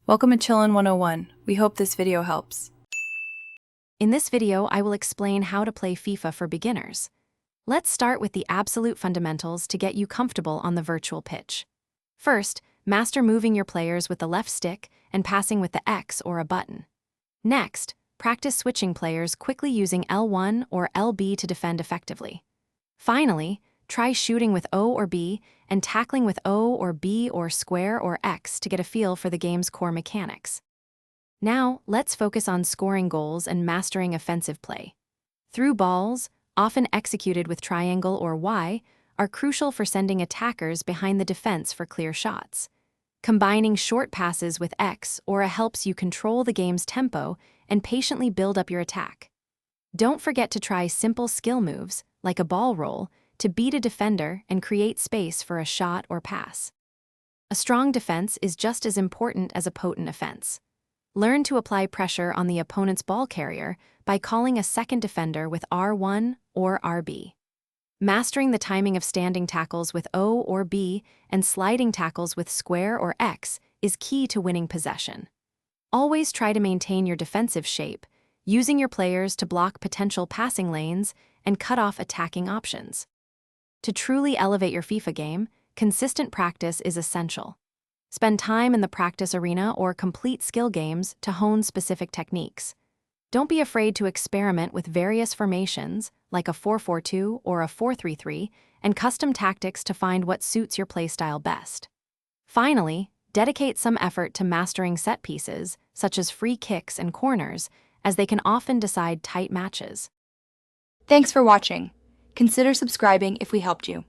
Welcome to Chillin' 101. We hope this video helps. In this video, I will explain how to play FIFA for beginners. Let's start with the absolute fundamentals to get you comfortable on the virtual pitch. First, master moving your players with the left stick and passing with the X or a button. Next, practice switching players quickly using L1 or LB to defend effectively. Finally, try shooting with O or B and tackling with O or B or square or X to get a feel for the game's core mechanics. Now, let's focus on scoring goals and mastering offensive play. Through balls, often executed with triangle or Y, are crucial for sending attackers behind the defense for clear shots. Combining short passes with X or A helps you control the game's tempo and patiently build up your attack. Don't forget to try simple skill moves, like a ball roll, to beat a defender and create space for a shot or pass. A strong defense is just as important as a potent offense. Learn to apply pressure on the opponent's ball carrier by calling a second defender with R1 or RB. Mastering the timing of standing tackles with O or B and sliding tackles with square or X is key to winning possession. Always try to maintain your defensive shape, using your players to block potential passing lanes and cut off attacking options. To truly elevate your FIFA game, consistent practice is essential. Spend time in the practice arena or complete skill games to hone specific techniques. Don't be afraid to experiment with various formations, like a 4-4-2 or a 4-3-3, and custom tactics to find what suits your playstyle best. Finally, dedicate some effort to mastering set pieces, such as free kicks and corners, as they can often decide tight matches. Thanks for watching. Consider subscribing if we helped you.